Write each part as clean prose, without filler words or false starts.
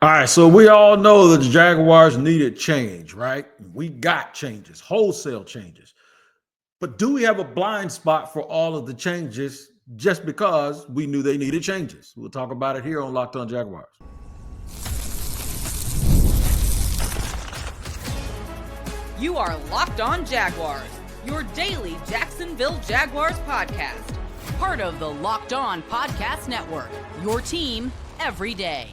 All right, so we all know that the Jaguars needed change, right? We got changes, wholesale changes. But do we have a blind spot for all of the changes just because we knew they needed changes? We'll talk about it here on Locked On Jaguars. You are Locked On Jaguars, your daily Jacksonville Jaguars podcast. Part of the Locked On Podcast Network, your team every day.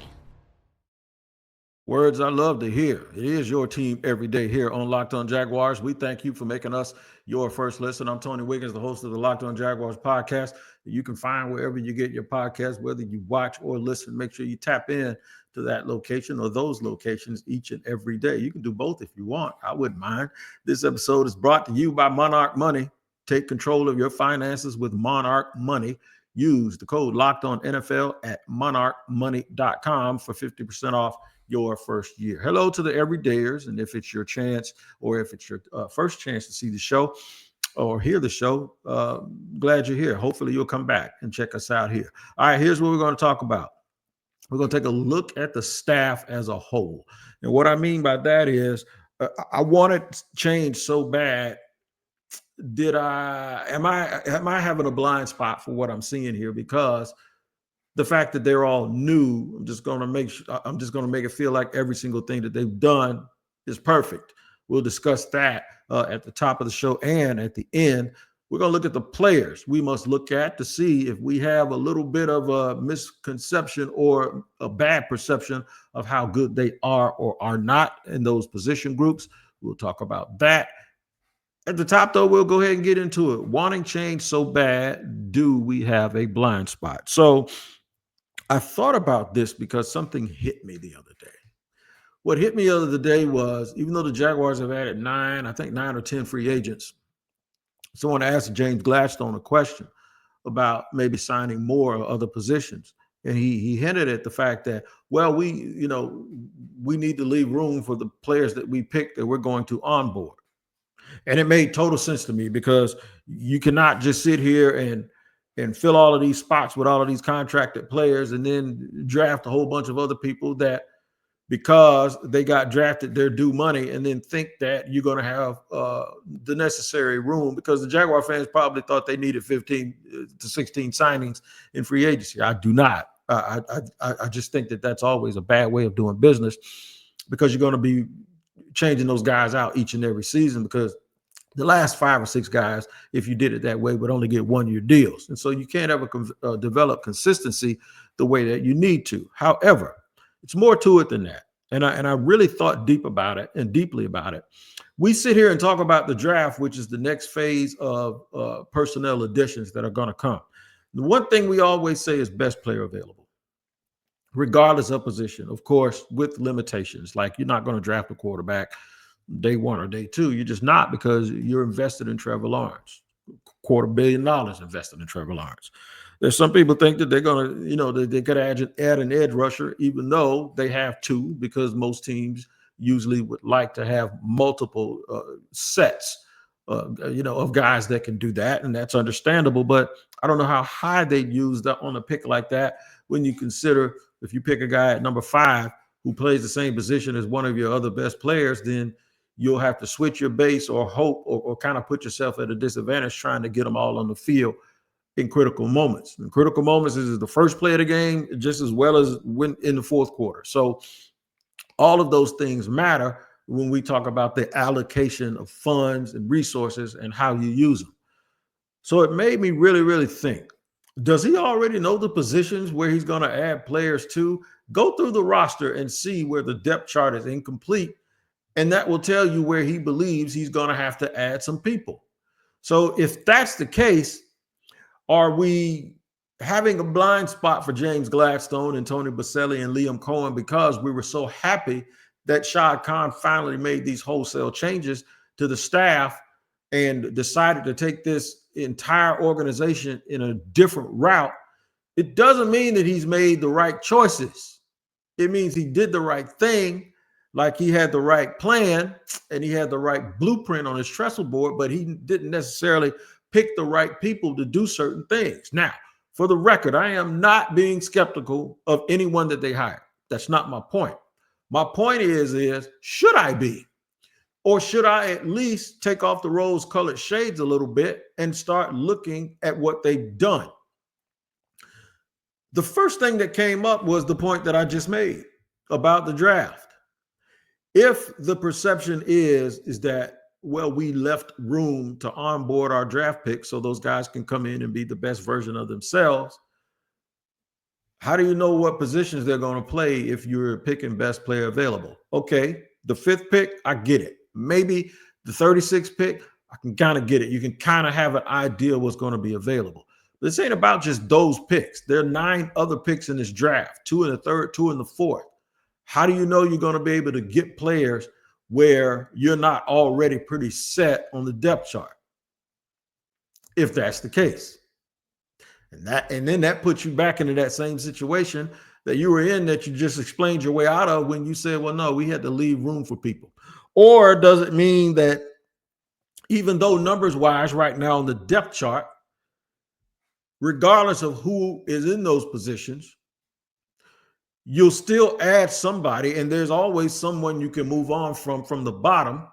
Words I love to hear. It is your team every day here on Locked On Jaguars. We thank you for making us your first listen. I'm Tony Wiggins, the host of the Locked On Jaguars podcast. You can find wherever you get your podcast, whether you watch or listen. Make sure you tap in to that location or those locations each and every day. You can do both if you want. I wouldn't mind. This episode is brought to you by Monarch Money. Take control of your finances with Monarch Money. Use the code Locked On NFL at monarchmoney.com for 50% off your first year. Hello to the everydayers, and if it's your chance or if it's your first chance to see the show or hear the show, glad you're here. Hopefully you'll come back and check us out here. All right, here's what we're going to talk about. We're going to take a look at the staff as a whole. And what I mean by that is I wanted change so bad. Am I having a blind spot for what I'm seeing here? Because the fact that they're all new, I'm just going to make it feel like every single thing that they've done is perfect. We'll discuss that at the top of the show, and at the end, we're going to look at the players we must look at to see if we have a little bit of a misconception or a bad perception of how good they are or are not in those position groups. We'll talk about that. At the top, though, we'll go ahead and get into it. Wanting change so bad, do we have a blind spot? So I thought about this because something hit me the other day. What hit me the other day was, even though the Jaguars have added 9 or 10 free agents, someone asked James Gladstone a question about maybe signing more other positions. And he hinted at the fact that, well, we need to leave room for the players that we picked that we're going to onboard. And it made total sense to me, because you cannot just sit here and fill all of these spots with all of these contracted players and then draft a whole bunch of other people that, because they got drafted, they're due money, and then think that you're going to have the necessary room, because the Jaguar fans probably thought they needed 15 to 16 signings in free agency. I do not. I just think that that's always a bad way of doing business, because you're going to be changing those guys out each and every season, because the last 5 or 6 guys, if you did it that way, would only get 1-year deals. And so you can't ever develop consistency the way that you need to. However, it's more to it than that. And I really thought deeply about it. We sit here and talk about the draft, which is the next phase of personnel additions that are going to come. The one thing we always say is best player available, regardless of position, of course, with limitations. Like, you're not going to draft a quarterback day 1 or day 2. You're just not, because you're invested in Trevor Lawrence. $250 million invested in Trevor Lawrence. There's some people think that they're going to, they could add an edge rusher, even though they have 2, because most teams usually would like to have multiple sets, of guys that can do that. And that's understandable. But I don't know how high they'd use that on a pick like that, when you consider if you pick a guy at number 5 who plays the same position as one of your other best players, then you'll have to switch your base or hope or kind of put yourself at a disadvantage trying to get them all on the field in critical moments. In critical moments is the first play of the game, just as well as when in the fourth quarter. So all of those things matter when we talk about the allocation of funds and resources and how you use them. So it made me really, really think, does he already know the positions where he's going to add players to? Go through the roster and see where the depth chart is incomplete, and that will tell you where he believes he's going to have to add some people. So if that's the case, are we having a blind spot for James Gladstone and Tony Baselli and Liam Cohen because we were so happy that Shad Khan finally made these wholesale changes to the staff and decided to take this entire organization in a different route? It doesn't mean that he's made the right choices. It means he did the right thing, like he had the right plan and he had the right blueprint on his trestle board, but he didn't necessarily pick the right people to do certain things. Now, for the record, I am not being skeptical of anyone that they hire. That's not my point. My point is should I be? Or should I at least take off the rose-colored shades a little bit and start looking at what they've done? The first thing that came up was the point that I just made about the draft. If the perception is that, well, we left room to onboard our draft picks so those guys can come in and be the best version of themselves, how do you know what positions they're going to play if you're picking best player available? Okay, the 5th pick, I get it. Maybe the 36th pick, I can kind of get it. You can kind of have an idea what's going to be available. But this ain't about just those picks. There are 9 other picks in this draft, 2 in the 3rd, 2 in the 4th. How do you know you're going to be able to get players where you're not already pretty set on the depth chart? If that's the case. And then that puts you back into that same situation that you were in that you just explained your way out of when you said, well, no, we had to leave room for people. Or does it mean that even though numbers-wise right now on the depth chart, regardless of who is in those positions, you'll still add somebody, and there's always someone you can move on from the bottom,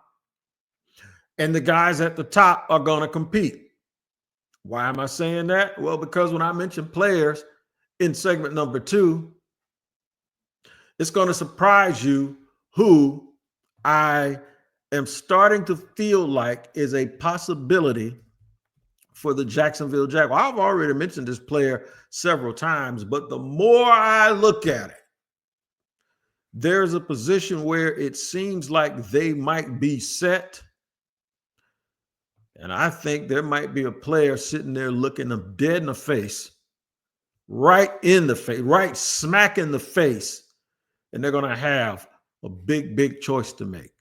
and the guys at the top are going to compete. Why am I saying that? Well, because when I mention players in segment number 2, it's going to surprise you who I am starting to feel like is a possibility for the Jacksonville Jaguars. I've already mentioned this player several times, but the more I look at it, there's a position where it seems like they might be set. And I think there might be a player sitting there looking them dead in the face, right in the face, right smack in the face. And they're going to have a big, big choice to make.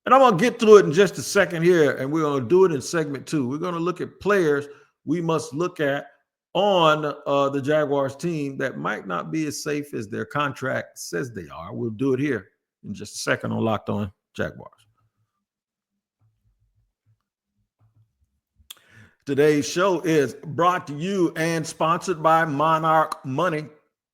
And I'm going to get to it in just a second here, and we're going to do it in segment 2. We're going to look at players we must look at on the Jaguars team that might not be as safe as their contract says they are. We'll do it here in just a second on Locked On Jaguars. Today's show is brought to you and sponsored by Monarch Money.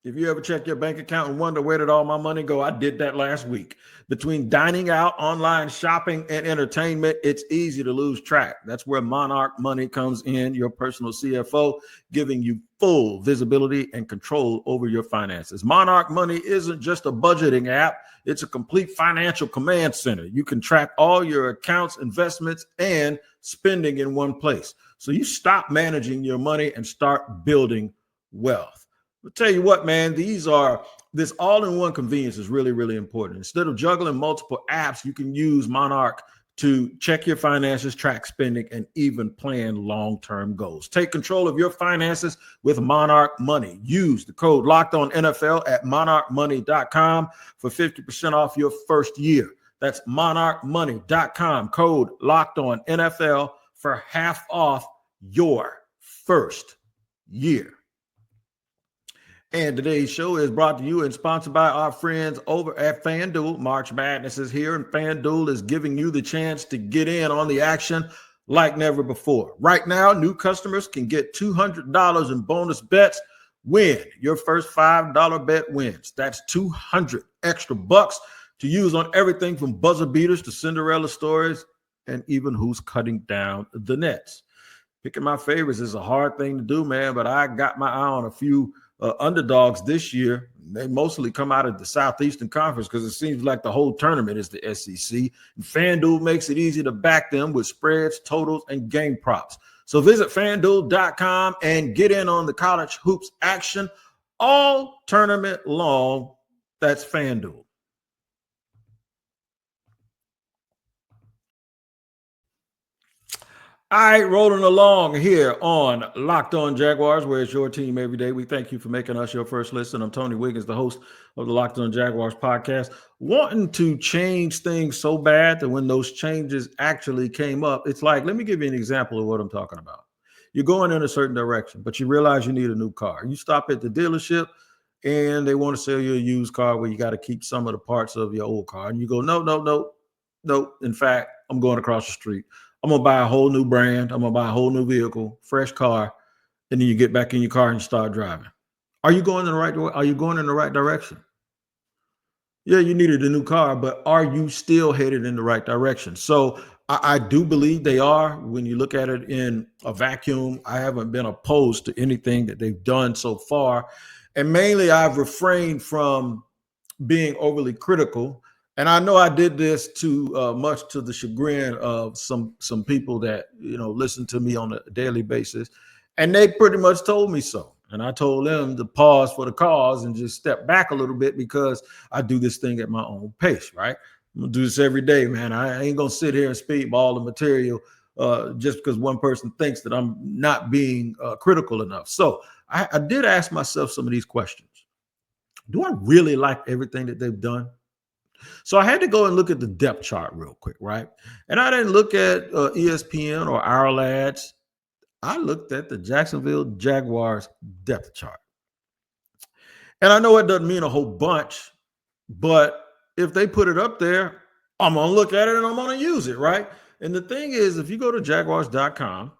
If you ever check your bank account and wonder where did all my money go, I did that last week. Between dining out, online shopping, and entertainment, it's easy to lose track. That's where Monarch Money comes in, your personal CFO, giving you full visibility and control over your finances. Monarch Money isn't just a budgeting app. It's a complete financial command center. You can track all your accounts, investments, and spending in one place. So you stop managing your money and start building wealth. I'll tell you what, man, this all-in-one convenience is really, really important. Instead of juggling multiple apps, you can use Monarch to check your finances, track spending, and even plan long-term goals. Take control of your finances with Monarch Money. Use the code LOCKEDONNFL at monarchmoney.com for 50% off your first year. That's monarchmoney.com, code LOCKEDONNFL for half off your first year. And today's show is brought to you and sponsored by our friends over at FanDuel. March Madness is here, and FanDuel is giving you the chance to get in on the action like never before. Right now, new customers can get $200 in bonus bets when your first $5 bet wins. That's 200 extra bucks to use on everything from buzzer beaters to Cinderella stories and even who's cutting down the nets. Picking my favorites is a hard thing to do, man, but I got my eye on a few underdogs this year. They mostly come out of the Southeastern Conference because it seems like the whole tournament is the SEC. And FanDuel makes it easy to back them with spreads, totals, and game props. So visit FanDuel.com and get in on the college hoops action all tournament long. That's FanDuel. All right, rolling along here on Locked On Jaguars, where it's your team every day. We thank you for making us your first listen. I'm Tony Wiggins, the host of the Locked On Jaguars podcast. Wanting to change things so bad that when those changes actually came up, it's like, let me give you an example of what I'm talking about. You're going in a certain direction, but you realize you need a new car. You stop at the dealership, and they want to sell you a used car where you got to keep some of the parts of your old car. And you go, no. In fact, I'm going across the street. I'm going to buy a whole new brand. I'm going to buy a whole new vehicle, fresh car. And then you get back in your car and you start driving. Are you going in the right way? Are you going in the right direction? Yeah, you needed a new car, but are you still headed in the right direction? So I do believe they are. When you look at it in a vacuum, I haven't been opposed to anything that they've done so far. And mainly I've refrained from being overly critical. And I know I did this to much to the chagrin of some people that listen to me on a daily basis, and they pretty much told me so. And I told them to pause for the cause and just step back a little bit because I do this thing at my own pace, right? I'm gonna do this every day, man. I ain't gonna sit here and speedball the material just because one person thinks that I'm not being critical enough. So I did ask myself some of these questions. Do I really like everything that they've done? So I had to go and look at the depth chart real quick, right? And I didn't look at ESPN or our lads. I looked at the Jacksonville Jaguars depth chart. And I know it doesn't mean a whole bunch, but if they put it up there, I'm going to look at it and I'm going to use it, right? And the thing is, if you go to jaguars.com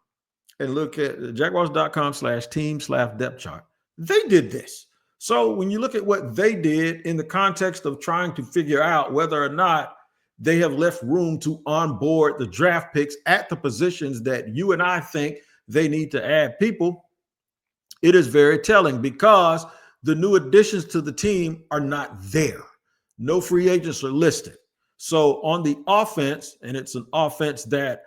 and look at jaguars.com/team/depth chart, they did this. So when you look at what they did in the context of trying to figure out whether or not they have left room to onboard the draft picks at the positions that you and I think they need to add people, it is very telling because the new additions to the team are not there. No free agents are listed. So on the offense, and it's an offense that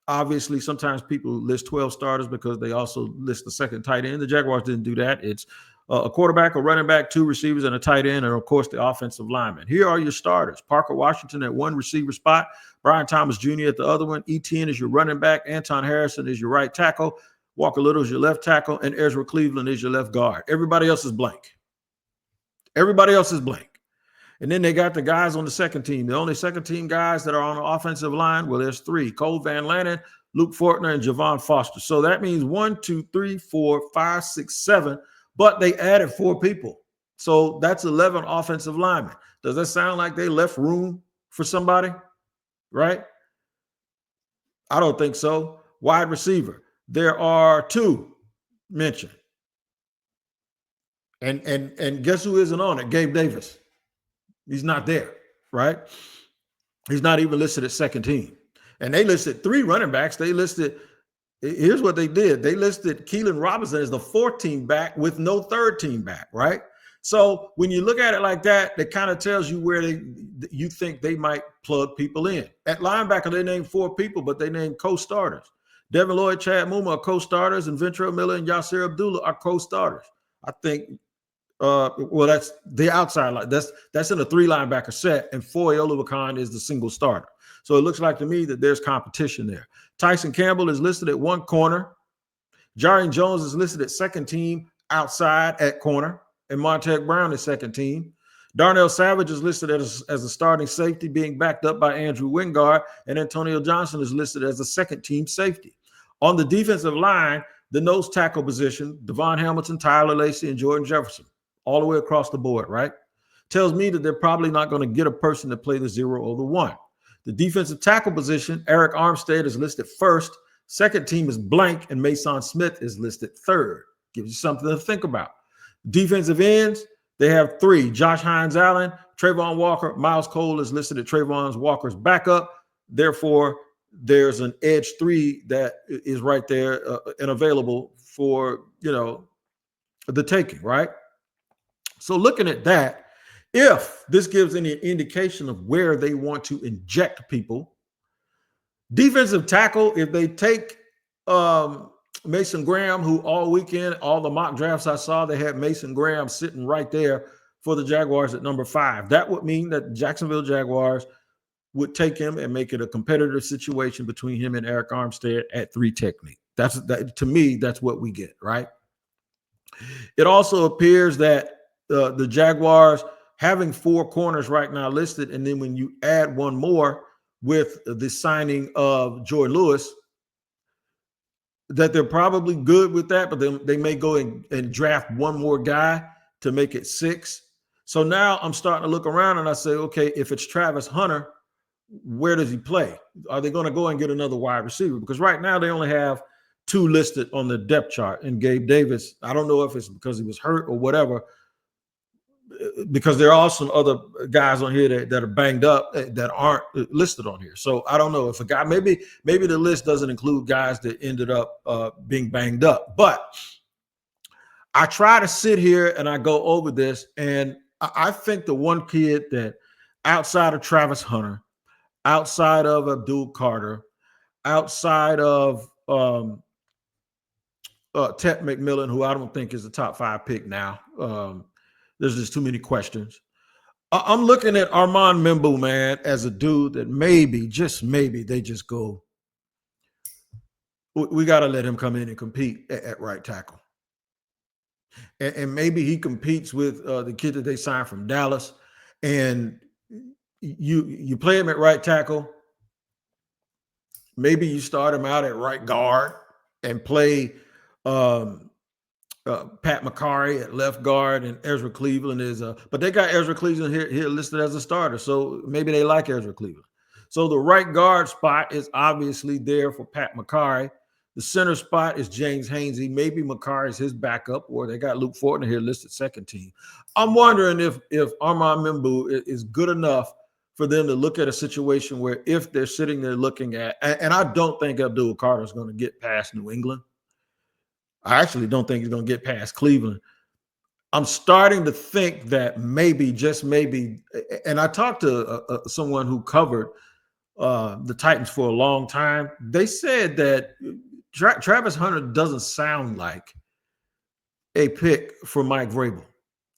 obviously sometimes people list 12 starters because they also list the second tight end. The Jaguars didn't do that. It's a quarterback, a running back, 2 receivers, and a tight end, and of course the offensive lineman. Here are your starters: Parker Washington at 1 receiver spot, Brian Thomas Jr. at the other one, Etienne is your running back, Anton Harrison is your right tackle, Walker Little is your left tackle, and Ezra Cleveland is your left guard. Everybody else is blank. Everybody else is blank. And then they got the guys on the second team. The only second team guys that are on the offensive line, well, there's 3: Cole Van Lannon, Luke Fortner, and Javon Foster. So that means 1, 2, 3, 4, 5, 6, 7. But they added 4 people. So that's 11 offensive linemen. Does that sound like they left room for somebody? Right? I don't think so. Wide receiver. There are 2 mentioned. And guess who isn't on it? Gabe Davis. He's not there, right? He's not even listed at second team. And they listed 3 running backs. Here's what they did. They listed Keelan Robinson as the 4th team back with no 3rd team back, right? So when you look at it like that, it kind of tells you where you think they might plug people in. At linebacker, they named 4 people, but they named co-starters. Devin Lloyd, Chad Muma are co-starters, and Ventrell Miller and Yasser Abdullah are co-starters. I think, that's the outside line. That's in a 3 linebacker set, and Foye Oluwakan is the single starter. So it looks like to me that there's competition there. Tyson Campbell is listed at 1 corner. Jarian Jones is listed at second team outside at corner, and Montek Brown is second team. Darnell Savage is listed as a starting safety, being backed up by Andrew Wingard, and Antonio Johnson is listed as a second team safety. On the defensive line, the nose tackle position, Devon Hamilton, Tyler Lacey, and Jordan Jefferson, all the way across the board, right? Tells me that they're probably not going to get a person to play the 0 or the 1. The defensive tackle position, Eric Armstead is listed 1st. Second team is blank, and Mason Smith is listed 3rd. Gives you something to think about. Defensive ends, they have 3: Josh Hines Allen, Trayvon Walker. Miles Cole is listed at Trayvon Walker's backup. Therefore, there's an edge 3 that is right there and available for, the taking, right? So looking at that, if this gives any indication of where they want to inject people, defensive tackle, if they take Mason Graham, who all weekend, all the mock drafts I saw, they had Mason Graham sitting right there for the Jaguars at number 5. That would mean that the Jacksonville Jaguars would take him and make it a competitive situation between him and Eric Armstead at 3 technique. To me, that's what we get, right? It also appears that the Jaguars, having 4 corners right now listed, and then when you add 1 more with the signing of Joy Lewis, that they're probably good with that, but they may go and draft 1 more guy to make it 6. So now I'm starting to look around and I say, okay, if it's Travis Hunter, where does he play? Are they going to go and get another wide receiver? Because right now they only have 2 listed on the depth chart. And Gabe Davis, I don't know if it's because he was hurt or whatever, because there are some other guys on here that are banged up that aren't listed on here. So I don't know if a guy, maybe the list doesn't include guys that ended up being banged up. But I try to sit here and I go over this, and I think the one kid that outside of Travis Hunter, outside of Abdul Carter, outside of Ted McMillan, who I don't think is a top 5 pick now. There's just too many questions. I'm looking at Armand Membu, man, as a dude that maybe, just maybe, they just go, we got to let him come in and compete at right tackle. And maybe he competes with the kid that they signed from Dallas, and you play him at right tackle. Maybe you start him out at right guard and play Pat McCarry at left guard, and Ezra Cleveland is but they got Ezra Cleveland here listed as a starter, so maybe they like Ezra Cleveland. So the right guard spot is obviously there for Pat McCarry. The center spot is James Hainsey. Maybe McCarry is his backup, or they got Luke Fortner here listed second team. I'm wondering if Armand Membu is good enough for them to look at a situation where if they're sitting there looking at, and I don't think Abdul Carter is going to get past New England. I actually don't think he's going to get past Cleveland. I'm starting to think that maybe, just maybe, and I talked to someone who covered the Titans for a long time. They said that Travis Hunter doesn't sound like a pick for Mike Vrabel.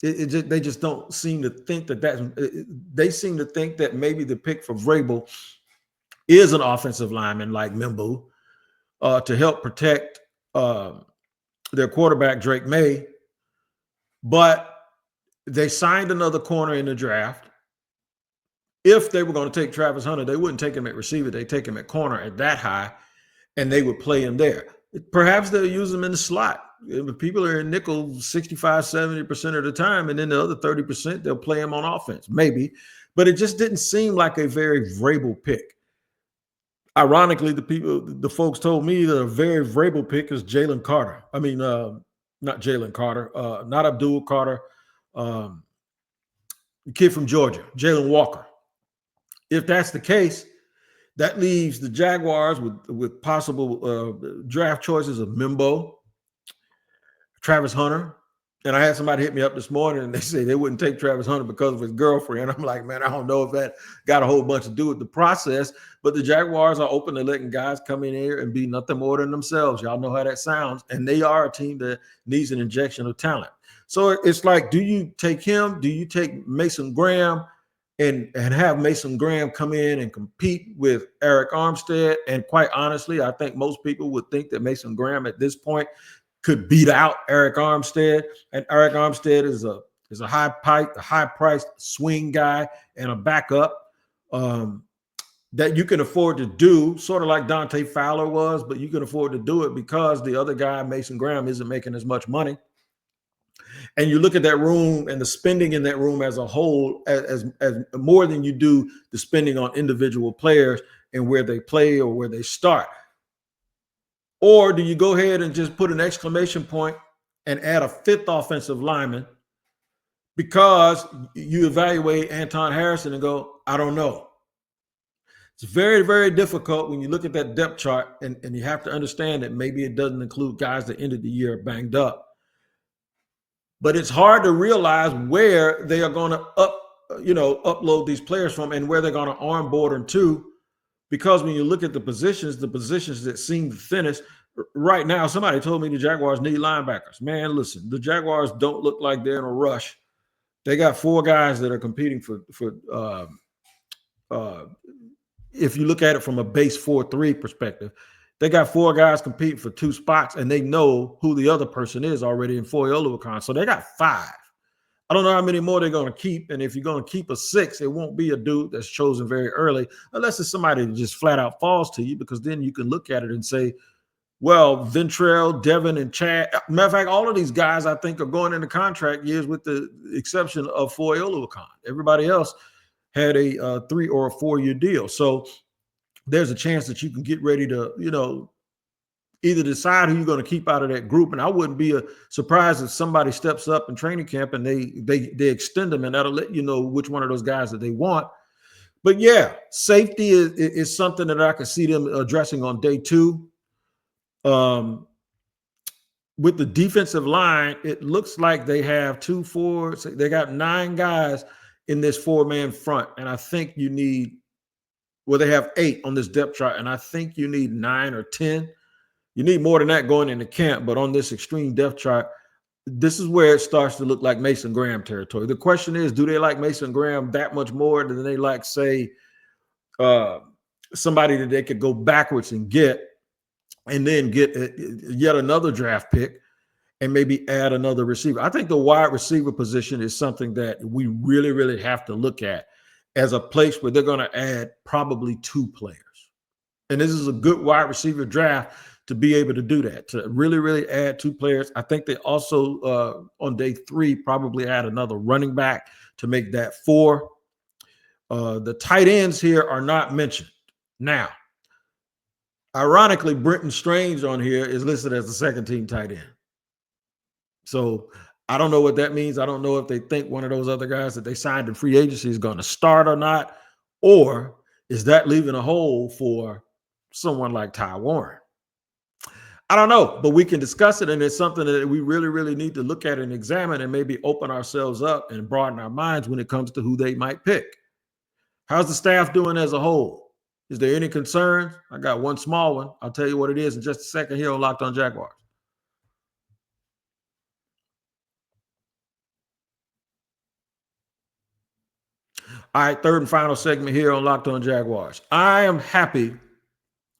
They just don't seem to think they seem to think that maybe the pick for Vrabel is an offensive lineman like Membu to help protect their quarterback, Drake May. But they signed another corner in the draft. If they were going to take Travis Hunter, they wouldn't take him at receiver. They'd take him at corner at that high, and they would play him there. Perhaps they'll use him in the slot. People are in nickel 65, 70% of the time, and then the other 30%, they'll play him on offense, maybe. But it just didn't seem like a very Vrabel pick. Ironically, the folks told me that a very Vrabel pick is Jalen Carter. I mean, not Jalen Carter, not Abdul Carter, the kid from Georgia, Jalen Walker. If that's the case, that leaves the Jaguars with possible draft choices of Membo, Travis Hunter. And I had somebody hit me up this morning and they say they wouldn't take Travis Hunter because of his girlfriend. I'm like, man, I don't know if that got a whole bunch to do with the process, but the Jaguars are open to letting guys come in here and be nothing more than themselves. Y'all know how that sounds. And they are a team that needs an injection of talent. So it's like, do you take him? Do you take Mason Graham and have Mason Graham come in and compete with Eric Armstead? And quite honestly, I think most people would think that Mason Graham at this point could beat out Eric Armstead. And Eric Armstead is a high-priced swing guy and a backup that you can afford to do, sort of like Dante Fowler was, but you can afford to do it because the other guy, Mason Graham, isn't making as much money. And you look at that room and the spending in that room as a whole, as more than you do the spending on individual players and where they play or where they start. Or do you go ahead and just put an exclamation point and add a fifth offensive lineman because you evaluate Anton Harrison and go, I don't know. It's very, very difficult when you look at that depth chart, and you have to understand that maybe it doesn't include guys that ended the year banged up. But it's hard to realize where they are going to upload these players from and where they're going to onboard them to. Because when you look at the positions that seem the thinnest right now, somebody told me the Jaguars need linebackers. Man, listen, the Jaguars don't look like they're in a rush. They got 4 guys that are competing for if you look at it from a base 4-3 perspective, they got 4 guys competing for 2 spots, and they know who the other person is already in Foye Oluokun. So they got 5. I don't know how many more they're going to keep. And if you're going to keep a 6, it won't be a dude that's chosen very early, unless it's somebody that just flat out falls to you, because then you can look at it and say, well, Ventrell, Devin, and Chad. Matter of fact, all of these guys, I think, are going into contract years with the exception of Foye Oluokun. Everybody else had a 3 or a 4-year deal. So there's a chance that you can get ready to, either decide who you're going to keep out of that group. And I wouldn't be surprised if somebody steps up in training camp and they extend them, and that'll let you know which one of those guys that they want. But yeah, safety is something that I could see them addressing on day 2. With the defensive line, it looks like they have 2, 4, they got 9 guys in this 4-man front. And I think you need, well, they have 8 on this depth chart, and I think you need 9 or 10. You need more than that going into camp, but on this extreme depth chart, this is where it starts to look like Mason Graham territory. The question is, do they like Mason Graham that much more than they like, say, somebody that they could go backwards and get, and then get yet another draft pick and maybe add another receiver? I think the wide receiver position is something that we really, really have to look at as a place where they're going to add probably 2 players. And this is a good wide receiver draft to be able to do that, to really, really add 2 players. I think they also, on day 3, probably add another running back to make that 4. The tight ends here are not mentioned. Now, ironically, Brenton Strange on here is listed as the second-team tight end. So I don't know what that means. I don't know if they think one of those other guys that they signed in free agency is going to start or not, or is that leaving a hole for someone like Ty Warren? I don't know, but we can discuss it, and it's something that we really, really need to look at and examine and maybe open ourselves up and broaden our minds when it comes to who they might pick. How's the staff doing as a whole? Is there any concerns? I got one small one. I'll tell you what it is in just a second here on Locked On Jaguars. All right, third and final segment here on Locked On Jaguars. I am happy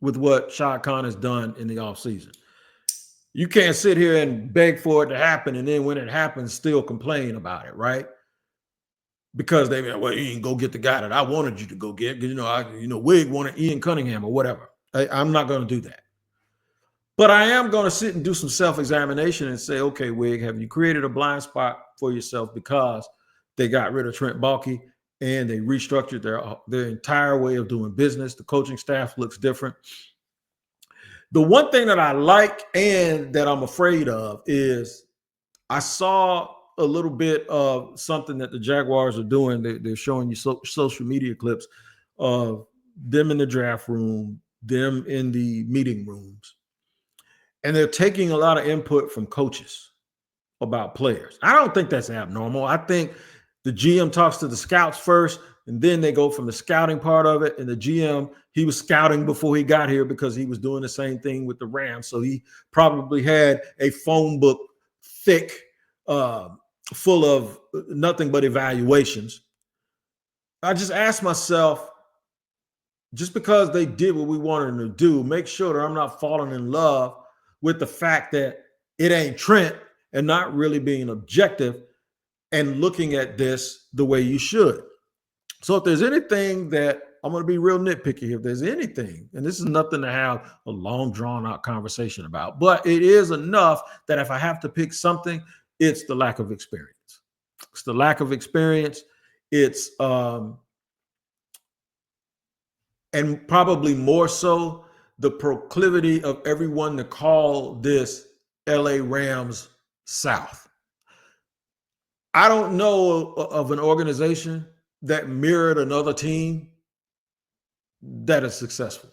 with what Shad Khan has done in the offseason. You can't sit here and beg for it to happen, and then when it happens, still complain about it, right? Because they, well, you didn't go get the guy that I wanted you to go get. Because Wig wanted Ian Cunningham or whatever. I'm not going to do that. But I am going to sit and do some self-examination and say, okay, Wig, have you created a blind spot for yourself because they got rid of Trent Balky and they restructured their entire way of doing business? The coaching staff looks different. The one thing that I like and that I'm afraid of is I saw a little bit of something that the Jaguars are doing. They're showing you social media clips of them in the draft room, them in the meeting rooms, and they're taking a lot of input from coaches about players. I don't think that's abnormal. I think the GM talks to the scouts first, and then they go from the scouting part of it. And the GM, he was scouting before he got here because he was doing the same thing with the Rams. So he probably had a phone book thick, full of nothing but evaluations. I just asked myself, just because they did what we wanted them to do, make sure that I'm not falling in love with the fact that it ain't Trent and not really being objective and looking at this the way you should. So if there's anything that I'm going to be real nitpicky here, if there's anything, and this is nothing to have a long drawn out conversation about, but it is enough that if I have to pick something, it's the lack of experience. It's the lack of experience. It's, and probably more so the proclivity of everyone to call this LA Rams South. I don't know of an organization that mirrored another team that is successful.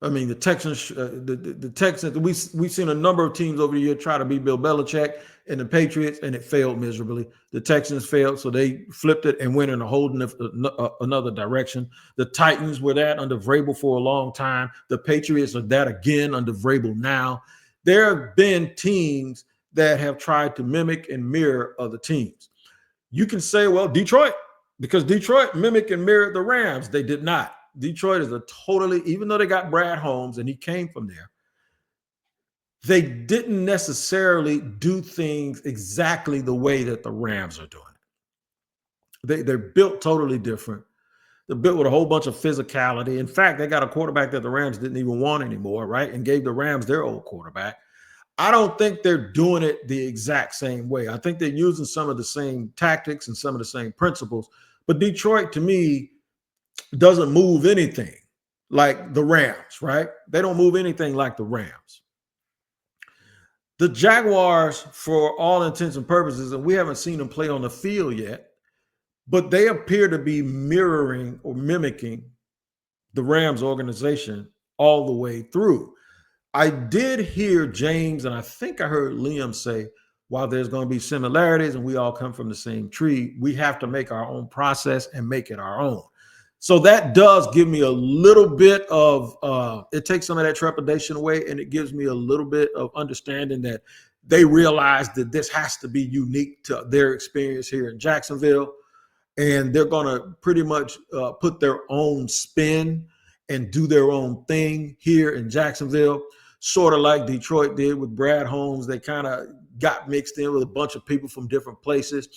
I mean, the Texans, the Texans, we've seen a number of teams over the year try to be Bill Belichick and the Patriots, and it failed miserably. The Texans failed, so they flipped it and went in a whole another direction. The Titans were that under Vrabel for a long time. The Patriots are that again under Vrabel now. There have been teams that have tried to mimic and mirror other teams. You can say, well, Detroit, because Detroit mimicked and mirrored the Rams. They did not. Detroit is a totally, even though they got Brad Holmes and he came from there, they didn't necessarily do things exactly the way that the Rams are doing it. They're built totally different. They're built with a whole bunch of physicality. In fact, they got a quarterback that the Rams didn't even want anymore, right? And gave the Rams their old quarterback. I don't think they're doing it the exact same way. I think they're using some of the same tactics and some of the same principles. But Detroit, to me, doesn't move anything. like the Rams, right? They don't move anything like the Rams. The Jaguars, for all intents and purposes, and we haven't seen them play on the field yet, but they appear to be mirroring or mimicking the Rams organization all the way through. I did hear James, and I think I heard Liam say, while there's going to be similarities and we all come from the same tree, we have to make our own process and make it our own. So that does give me a little bit of, it takes some of that trepidation away, and it gives me a little bit of understanding that they realize that this has to be unique to their experience here in Jacksonville. And they're going to pretty much put their own spin and do their own thing here in Jacksonville, sort of like Detroit did with Brad Holmes. They kind of got mixed in with a bunch of people from different places.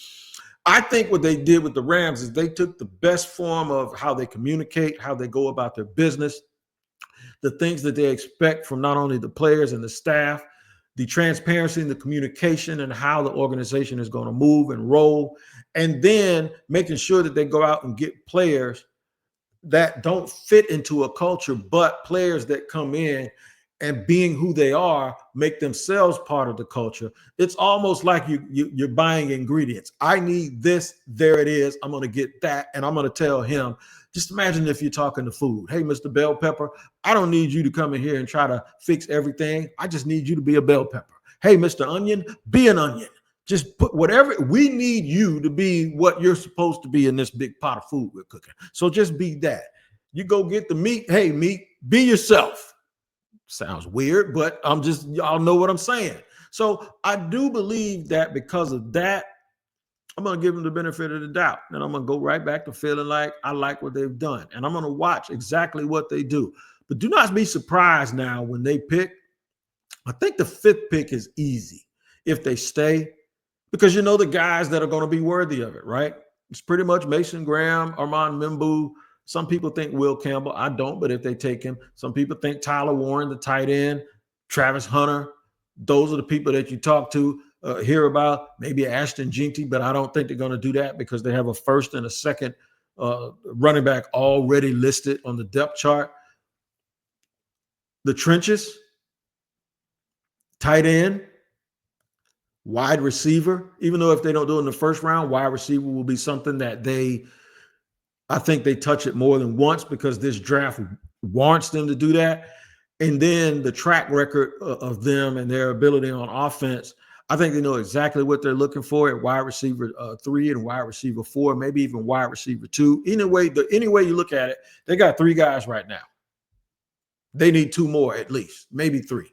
I think what they did with the Rams is they took the best form of how they communicate, how they go about their business, the things that they expect from not only the players and the staff, the transparency and the communication and how the organization is going to move and roll, and then making sure that they go out and get players that don't fit into a culture, but players that come in and being who they are, make themselves part of the culture. It's almost like you're buying ingredients. I need this, there it is. I'm going to get that, and I'm going to tell him. Just imagine if you're talking to food. Hey, Mr. Bell Pepper, I don't need you to come in here and try to fix everything. I just need you to be a bell pepper. Hey, Mr. Onion, be an onion. Just put whatever. We need you to be what you're supposed to be in this big pot of food we're cooking. So just be that. You go get the meat. Hey, meat, be yourself. Sounds weird, but y'all know what I'm saying. So I do believe that because of that, I'm going to give them the benefit of the doubt. And I'm going to go right back to feeling like I like what they've done. And I'm going to watch exactly what they do. But do not be surprised now when they pick. I think the 5th pick is easy if they stay, because you know the guys that are going to be worthy of it, right? It's pretty much Mason Graham, Armand Membu. Some people think Will Campbell. I don't, but if they take him, some people think Tyler Warren, the tight end, Travis Hunter. Those are the people that you talk to, hear about. Maybe Ashton Jeanty, but I don't think they're going to do that because they have a 1st and a 2nd running back already listed on the depth chart. The trenches, tight end, wide receiver, even though if they don't do it in the 1st round, wide receiver will be something that I think they touch it more than once because this draft warrants them to do that. And then the track record of them and their ability on offense, I think they know exactly what they're looking for at wide receiver 3 and wide receiver 4, maybe even wide receiver 2. Any way you look at it, they got 3 guys right now. They need 2 more at least, maybe 3.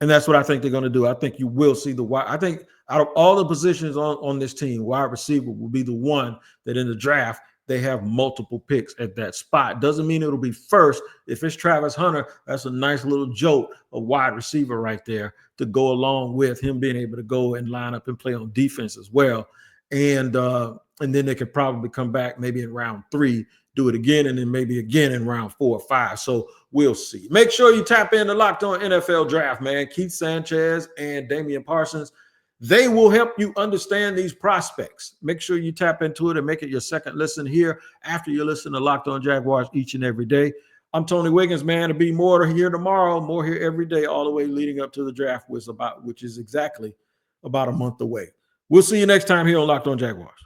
And that's what I think they're going to do. I think you will see I think out of all the positions on this team, wide receiver will be the one that in the draft, they have multiple picks at that spot. Doesn't mean it'll be first. If it's Travis Hunter, that's a nice little jolt, a wide receiver right there to go along with him being able to go and line up and play on defense as well. And then they could probably come back maybe in round 3, do it again, and then maybe again in round 4 or 5. So we'll see. Make sure you tap in the Locked On NFL Draft, man. Keith Sanchez and Damian Parsons. They will help you understand these prospects. Make sure you tap into it and make it your second listen here after you listen to Locked On Jaguars each and every day. I'm Tony Wiggins, man. To be more here tomorrow, more here every day, all the way leading up to the draft, which is exactly about a month away. We'll see you next time here on Locked On Jaguars.